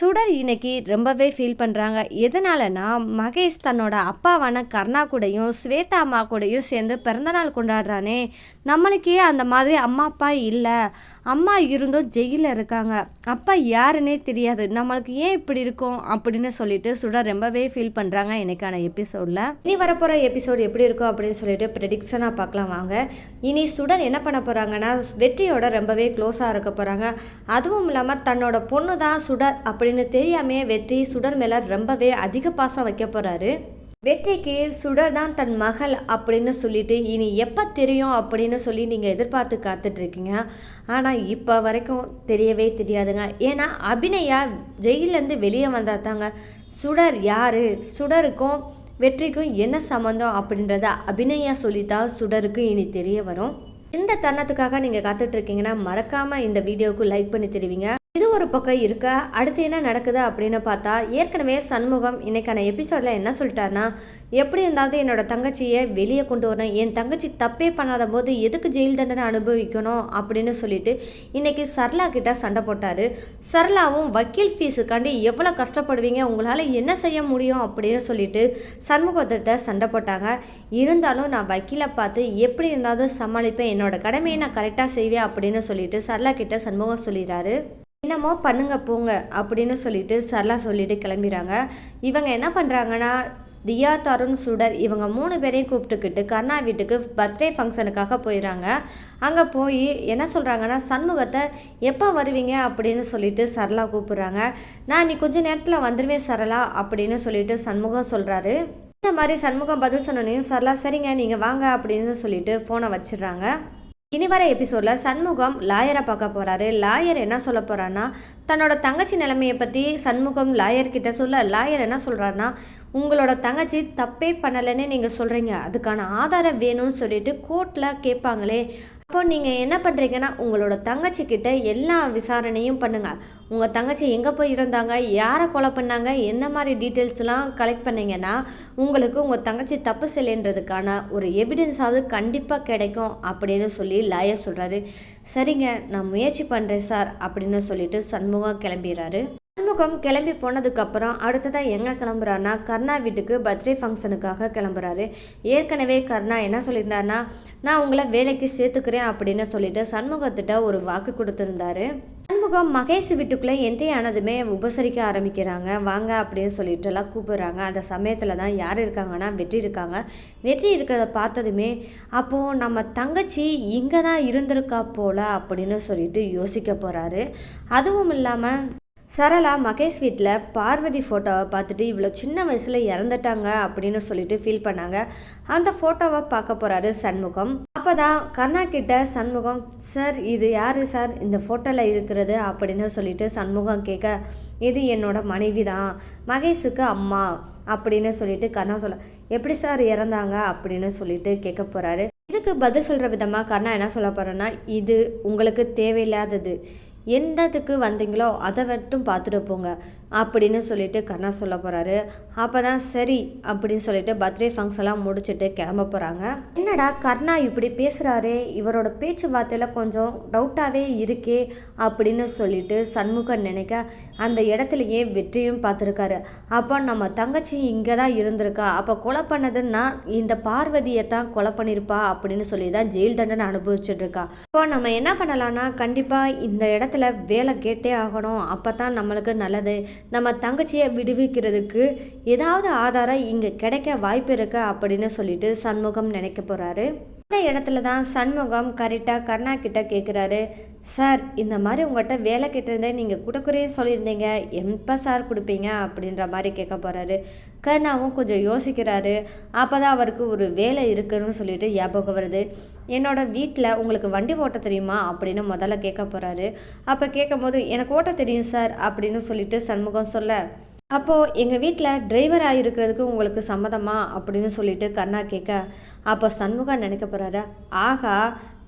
சுடர் இன்னைக்கு ரொம்பவே ஃபீல் பண்ணுறாங்க. எதனாலனா, மகேஷ் தன்னோட அப்பாவான கர்ணா கூடயும் ஸ்வேதா அம்மா கூடயும் சேர்ந்து பிறந்தநாள் கொண்டாடுறானே, நம்மளுக்கே அந்த மாதிரி அம்மா அப்பா இல்லை, அம்மா இருந்தும் ஜெயிலில் இருக்காங்க, அப்பா யாருன்னே தெரியாது, நம்மளுக்கு ஏன் இப்படி இருக்கும் அப்படின்னு சொல்லிட்டு சுடர் ரொம்பவே ஃபீல் பண்ணுறாங்க இன்னைக்கான எபிசோடில். இனி வரப்போகிற எபிசோடு எப்படி இருக்கும் அப்படின்னு சொல்லிட்டு ப்ரெடிக்ஷனாக பார்க்கலாம் வாங்க. இனி சுடர் என்ன பண்ண போகிறாங்கன்னா, வெற்றியோட ரொம்பவே க்ளோஸாக இருக்க போகிறாங்க. அதுவும் இல்லாமல் தன்னோட பொண்ணு தான் சுடர் அப்படின்னு தெரியாமே வெற்றி சுடர் மேலே ரொம்பவே அதிக பாசம் வைக்க போகிறாரு. வெற்றிக்கு சுடர் தான் தன் மகள் அப்படின்னு சொல்லிட்டு இனி எப்போ தெரியும் அப்படின்னு சொல்லி நீங்கள் எதிர்பார்த்து காத்துட்ருக்கீங்க. ஆனால் இப்போ வரைக்கும் தெரியவே தெரியாதுங்க. ஏன்னா அபிநயா ஜெயிலேருந்து வெளியே வந்தால் தாங்க சுடர் யார், சுடருக்கும் வெற்றிக்கும் என்ன சம்மந்தம் அப்படின்றத அபிநயா சொல்லித்தான் சுடருக்கு இனி தெரிய வரும். இந்த தருணத்துக்காக நீங்கள் காத்துட்ருக்கீங்கன்னா மறக்காமல் இந்த வீடியோவுக்கு லைக் பண்ணி தெரிவிங்க. இது ஒரு பக்கம் இருக்க, அடுத்து என்ன நடக்குது அப்படின்னு பார்த்தா, ஏற்கனவே சண்முகம் இன்னைக்கான எபிசோடில் என்ன சொல்லிட்டாருன்னா, எப்படி இருந்தாலும் என்னோட தங்கச்சியை வெளியே கொண்டு வரணும், என் தங்கச்சி தப்பே பண்ணாத போது எதுக்கு ஜெயில் தண்டனை அனுபவிக்கணும் அப்படின்னு சொல்லிட்டு இன்னைக்கு சரளா கிட்ட சண்டை போட்டார். சரளாவும் வக்கீல் ஃபீஸுக்காண்டி எவ்வளோ கஷ்டப்படுவீங்க, உங்களால் என்ன செய்ய முடியும் அப்படின்னு சொல்லிட்டு சண்முகத்திட்ட சண்டை போட்டாங்க. இருந்தாலும் நான் வக்கீலை பார்த்து எப்படி இருந்தாலும் சமாளிப்பேன், என்னோட கடமையை நான் கரெக்டாக செய்வேன் அப்படின்னு சொல்லிட்டு சரளா கிட்ட சண்முகம் சொல்லிடுறாரு. என்னமோ பண்ணுங்க போங்க அப்படின்னு சொல்லிட்டு சரளா சொல்லிட்டு கிளம்பிடுறாங்க. இவங்க என்ன பண்ணுறாங்கன்னா, தியா, தருண், சுடர் இவங்க 3 பேரையும் கூப்பிட்டுக்கிட்டு கர்ணா வீட்டுக்கு பர்த்டே ஃபங்க்ஷனுக்காக போயிடறாங்க. அங்கே போய் என்ன சொல்கிறாங்கன்னா, சண்முகத்தை எப்போ வருவீங்க அப்படின்னு சொல்லிட்டு சரளா கூப்பிட்றாங்க. நான் நீ கொஞ்சம் நேரத்தில் வந்துடுவேன் சரளா அப்படின்னு சொல்லிட்டு சண்முகம் சொல்கிறாரு. இந்த மாதிரி சண்முகம் பதில் சொன்னோன்னே சரளா சரிங்க நீங்கள் வாங்க அப்படின்னு சொல்லிட்டு ஃபோனை வச்சிடுறாங்க. இனி வர எபிசோடில் சண்முகம் லாயரை பார்க்க போகிறாரு. லாயர் என்ன சொல்ல போகிறான்னா, தன்னோட தங்கச்சி நிலைமையை பற்றி சண்முகம் லாயர்கிட்ட சொல்ல, லாயர் என்ன சொல்கிறாருன்னா, உங்களோட தங்கச்சி தப்பே பண்ணலைன்னு நீங்கள் சொல்கிறீங்க, அதுக்கான ஆதாரம் வேணும்னு சொல்லிட்டு கோர்ட்டில் கேட்பாங்களே, அப்போ நீங்கள் என்ன பண்ணுறீங்கன்னா, உங்களோட தங்கச்சிக்கிட்ட எல்லா விசாரணையும் பண்ணுங்கள். உங்கள் தங்கச்சி எங்கே போய் இருந்தாங்க, யாரை கொலை பண்ணாங்க, என்ன மாதிரி டீட்டெயில்ஸ்லாம் கலெக்ட் பண்ணிங்கன்னா உங்களுக்கு உங்கள் தங்கச்சி தப்பு செய்யலைன்றதுக்கான ஒரு எவிடன்ஸாவது கண்டிப்பாக கிடைக்கும் அப்படின்னு சொல்லி லாயர் சொல்கிறாரு. சரிங்க நான் முயற்சி பண்ணுறேன் சார் அப்படின்னு சொல்லிட்டு சண்முகம் கிளம்பிடுறாரு. சண்முகம் கிளம்பி போனதுக்கப்புறம் அடுத்ததாக எங்கே கிளம்புறாருனா, கர்ணா வீட்டுக்கு பர்த்டே ஃபங்க்ஷனுக்காக கிளம்புறாரு. ஏற்கனவே கர்ணா என்ன சொல்லியிருந்தாருன்னா, நான் உங்களை வேலைக்கு சேர்த்துக்கிறேன் அப்படின்னு சொல்லிட்டு சண்முகத்திட்ட ஒரு வாக்கு கொடுத்துருந்தாரு. சண்முகம் மகேஷ் வீட்டுக்குள்ளே என்ட்ரி ஆனதுமே உபசரிக்க ஆரம்பிக்கிறாங்க. வாங்க அப்படின்னு சொல்லிட்டு எல்லாம் கூப்பிடுறாங்க. அந்த சமயத்தில் தான் யார் இருக்காங்கன்னா வெற்றி இருக்காங்க. வெற்றி இருக்கிறத பார்த்ததுமே, அப்போது நம்ம தங்கச்சி இங்கே தான் இருந்திருக்கா போல அப்படின்னு சொல்லிட்டு யோசிக்க போகிறாரு. அதுவும் இல்லாமல் சரளா மகேஷ் வீட்டில் பார்வதி ஃபோட்டோவை பார்த்துட்டு இவ்வளோ சின்ன வயசில் இறந்துட்டாங்க அப்படின்னு சொல்லிட்டு ஃபீல் பண்ணாங்க. அந்த ஃபோட்டோவை பார்க்க போகிறாரு சண்முகம். அப்போ தான் கர்ணா கிட்ட சண்முகம், சார் இது யார் சார் இந்த ஃபோட்டோவில் இருக்கிறது அப்படின்னு சொல்லிட்டு சண்முகம் கேட்க, இது என்னோட மனைவி தான், மகேஷுக்கு அம்மா அப்படின்னு சொல்லிட்டு கர்ணா சொல்ல, எப்படி சார் இறந்தாங்க அப்படின்னு சொல்லிட்டு கேட்க போகிறாரு. இதுக்கு பதில் சொல்கிற விதமாக கர்ணா என்ன சொல்ல போகிறேன்னா, இது உங்களுக்கு தேவையில்லாதது, எந்ததுக்கு வந்தீங்களோ அதை மட்டும் பார்த்துட்டு போங்க அப்படின்னு சொல்லிட்டு கர்ணா சொல்ல போகிறாரு. அப்போ தான் சரி அப்படின்னு சொல்லிட்டு பர்த்டே ஃபங்க்ஷன்லாம் முடிச்சுட்டு கிளம்ப போகிறாங்க. என்னடா கர்ணா இப்படி பேசுகிறாரே, இவரோட பேச்சுவார்த்தையில் கொஞ்சம் டவுட்டாகவே இருக்கே அப்படின்னு சொல்லிட்டு சண்முகம் நினைக்க, அந்த இடத்துலையே வெற்றியும் பார்த்துருக்காரு. அப்போ நம்ம தங்கச்சி இங்கே தான் இருந்திருக்கா, அப்போ கொலை பண்ணதுன்னா இந்த பார்வதியை தான் கொலை பண்ணியிருப்பா அப்படின்னு சொல்லி தான் ஜெயில் தண்டனை அனுபவிச்சுட்ருக்கா. இப்போ நம்ம என்ன பண்ணலான்னா, கண்டிப்பாக இந்த இடத்துல வேலை கேட்டே ஆகணும், அப்போ தான் நம்மளுக்கு நல்லது, நம்ம தங்கச்சியை விடுவிக்கிறதுக்கு ஏதாவது ஆதாரம் இங்கே கிடைக்க வாய்ப்பு இருக்கு அப்படின்னு சொல்லிட்டு சண்முகம் நினைக்க போகிறாரு. இந்த இடத்துல தான் சண்முகம் கரெக்டாக கர்ணா கிட்ட கேட்குறாரு, சார் இந்த மாதிரி உங்கள்கிட்ட வேலை கேட்டிருந்தேன், நீங்கள் கொடுக்குறேன்னு சொல்லியிருந்தீங்க, எப்போ சார் கொடுப்பீங்க அப்படின்ற மாதிரி கேட்க போகிறாரு. கர்ணாவும் கொஞ்சம் யோசிக்கிறாரு. அப்போ தான் அவருக்கு ஒரு வேலை இருக்குன்னு சொல்லிட்டு ஞாபகம் வருது. என்னோட வீட்டில் உங்களுக்கு வண்டி ஓட்ட தெரியுமா அப்படின்னு முதல்ல கேட்க போகிறாரு. அப்போ கேட்கும் போது எனக்கு ஓட்ட தெரியும் சார் அப்படின்னு சொல்லிட்டு சண்முகம் சொல்ல, அப்போது எங்கள் வீட்டில் டிரைவராக இருக்கிறதுக்கு உங்களுக்கு சம்மதமா அப்படின்னு சொல்லிட்டு கர்ணா கேட்க, அப்போ சண்முகம் நினைக்க போகிறாரு, ஆகா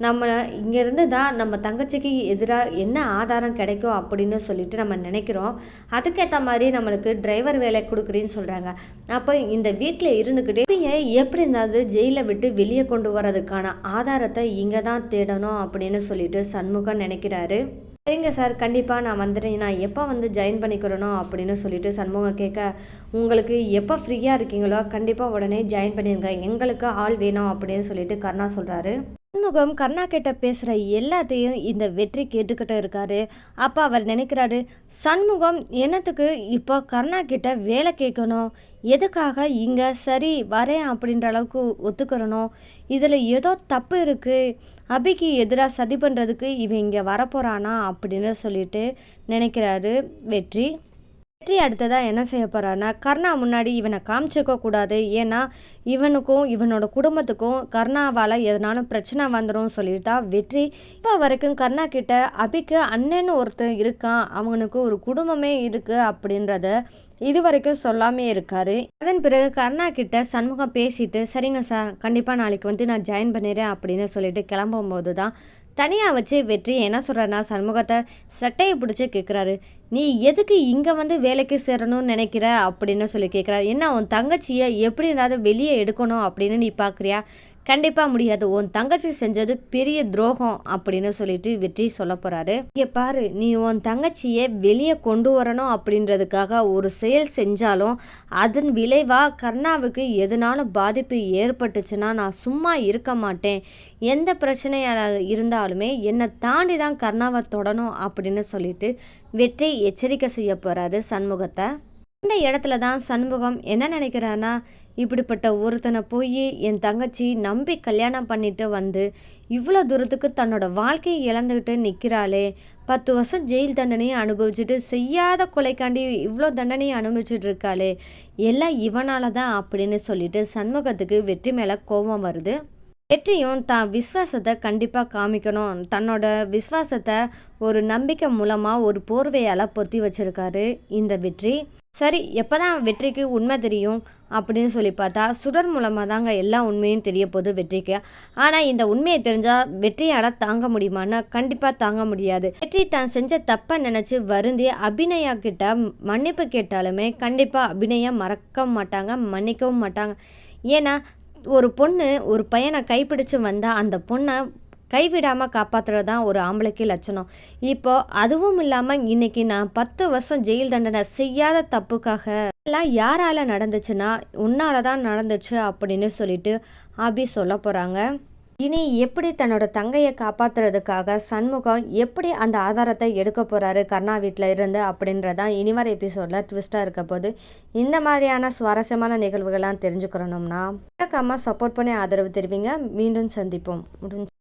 நம்ம இங்கேருந்து தான் நம்ம தங்கச்சிக்கு எதிராக என்ன ஆதாரம் கிடைக்கும் அப்படின்னு சொல்லிட்டு நம்ம நினைக்கிறோம், அதுக்கேற்ற மாதிரி நம்மளுக்கு டிரைவர் வேலை கொடுக்குறேன்னு சொல்கிறாங்க, அப்போ இந்த வீட்டில் இருந்துக்கிட்டே எப்படி இருந்தாலும் ஜெயிலை விட்டு வெளியே கொண்டு வரதுக்கான ஆதாரத்தை இங்கே தான் தேடணும் அப்படின்னு சொல்லிட்டு சண்முகம் நினைக்கிறாரு. சரிங்க சார். கண்டிப்பா நான் வந்துடுறேன். நான் எப்போ வந்து ஜாயின் பண்ணிக்கிறனோ அப்படின்னு சொல்லிட்டு சண்முகம் கேட்க, உங்களுக்கு எப்போ ஃப்ரீயா இருக்கீங்களோ, கண்டிப்பா உடனே ஜாயின் பண்ணிருங்க. எங்களுக்கு ஆள் வேணும் அப்படின்னு சொல்லிட்டு கருணா சொல்றாரு. சண்முகம் கருணா கிட்ட பேசுற எல்லாத்தையும் இந்த வெற்றி கேட்டுக்கிட்டு இருக்காரு. அப்ப அவர் நினைக்கிறாரு, சண்முகம் என்னத்துக்கு இப்போ கருணா கிட்ட வேலை கேட்கணும்? எதுக்காக இங்க சரி வரேன் அப்படின்ற அளவுக்கு ஒத்துக்கிறணும்? இதுல ஏதோ தப்பு இருக்கு. அபிக்கு எதிரா சதி பண்றதுக்கு இவன் இங்க வரப்போறானா அப்படின்னு சொல்லிட்டு நினைக்கிறாரு வெற்றி. வெற்றி அடுத்ததா என்ன செய்ய போறாருன்னா, கர்ணா முன்னாடி இவனை காமிச்சிக்க கூடாது. ஏன்னா, இவனுக்கும் இவனோட குடும்பத்துக்கும் கர்ணாவால எதனாலும் பிரச்சனை வந்துரும் சொல்லிட்டு தான் வெற்றி இப்போ வரைக்கும் கர்ணா கிட்ட அபிக்கு அண்ணன்னு ஒருத்தன் இருக்கான். அவனுக்கு ஒரு குடும்பமே இருக்கு அப்படின்றத இதுவரைக்கும் சொல்லாமே இருக்காரு. அதன் பிறகு கர்ணா கிட்ட சண்முகம் பேசிட்டு, சரிங்க சார், கண்டிப்பா நாளைக்கு வந்து நான் ஜாயின் பண்ணிடுறேன் அப்படின்னு சொல்லிட்டு கிளம்பும்போது தான் தனியாக வச்சு வெற்றி என்ன சொல்கிறாருன்னா சண்முகத்தை சட்டையை பிடிச்சி கேட்குறாரு. நீ எதுக்கு இங்கே வந்து வேலைக்கு சேரணும்னு நினைக்கிற அப்படின்னு சொல்லி கேட்குறாரு. என்ன உன் தங்கச்சியை எப்படி ஏதாவது வெளியே எடுக்கணும் அப்படின்னு நீ பார்க்குறியா? கண்டிப்பாக முடியாது. உன் தங்கச்சி செஞ்சது பெரிய துரோகம் அப்படின்னு சொல்லிட்டு வெற்றி சொல்ல போகிறாரு. இங்கே பாரு, நீ உன் தங்கச்சியை வெளியே கொண்டு வரணும் அப்படின்றதுக்காக ஒரு செயல் செஞ்சாலும் அதன் விளைவாக கர்ணாவுக்கு எதனாலும் பாதிப்பு ஏற்பட்டுச்சுன்னா நான் சும்மா இருக்க மாட்டேன். எந்த பிரச்சனையாக இருந்தாலுமே என்னை தாண்டி தான் கர்ணாவை தொடணும் அப்படின்னு சொல்லிட்டு வெற்றி எச்சரிக்கை செய்ய போகிறாரு சண்முகத்தை. இந்த இடத்துல தான் சண்முகம் என்ன நினைக்கிறான்னா, இப்படிப்பட்ட ஒருத்தனை போய் என் தங்கச்சி நம்பி கல்யாணம் பண்ணிட்டு வந்து இவ்வளோ தூரத்துக்கு தன்னோட வாழ்க்கையை இழந்துக்கிட்டு நிற்கிறாளே, 10 வருஷம் ஜெயில் தண்டனையை அனுபவிச்சுட்டு செய்யாத கொலைக்காண்டி இவ்வளோ தண்டனையை அனுபவிச்சுட்டு இருக்காளே, எல்லாம் இவனால தான் அப்படின்னு சொல்லிட்டு சண்முகத்துக்கு வெற்றி மேலே கோபம் வருது. வெற்றியும் தான் விஸ்வாசத்தை கண்டிப்பாக காமிக்கணும். தன்னோட விஸ்வாசத்தை ஒரு நம்பிக்கை மூலமாக ஒரு போர்வையால் பொத்தி வச்சிருக்காரு இந்த வெற்றி. சரி, எப்போ தான் வெற்றிக்கு உண்மை தெரியும் அப்படின்னு சொல்லி பார்த்தா சுடர் மூலமாக தாங்க எல்லா உண்மையும் தெரிய போகுது வெற்றிக்கு. ஆனால் இந்த உண்மையை தெரிஞ்சால் வெற்றியால் தாங்க முடியுமான்னா கண்டிப்பாக தாங்க முடியாது. வெற்றி தான் செஞ்ச தப்பை நினச்சி வருந்தி அபிநயா கிட்ட மன்னிப்பு கேட்டாலுமே கண்டிப்பாக அபிநயா மறக்க மாட்டாங்க, மன்னிக்கவும் மாட்டாங்க. ஏன்னா ஒரு பொண்ணு ஒரு பையனை கைப்பிடிச்சு வந்தால் அந்த பொண்ணை கைவிடாமல் காப்பாற்றுறது தான் ஒரு ஆம்பளைக்கு லட்சணம். இப்போ அதுவும் இல்லாமல் இன்னைக்கு நான் 10 வருஷம் ஜெயில் தண்டனை செய்யாத தப்புக்காக எல்லாம் யாரால நடந்துச்சுன்னா உன்னால தான் நடந்துச்சு அப்படின்னு சொல்லிட்டு அபி சொல்ல போகிறாங்க. இனி எப்படி தன்னோட தங்கையை காப்பாற்றுறதுக்காக சண்முகம் எப்படி அந்த ஆதாரத்தை எடுக்க போகிறாரு கர்ணா வீட்டில் இருந்து அப்படின்றதான் இனி வர எபிசோடில் ட்விஸ்ட்டாக இருக்க போது. இந்த மாதிரியான சுவாரஸ்யமான நிகழ்வுகள்லாம் தெரிஞ்சுக்கிறோம்னா மறக்காமல் சப்போர்ட் பண்ணி ஆதரவு தெரிவிங்க. மீண்டும் சந்திப்போம். முடிஞ்சு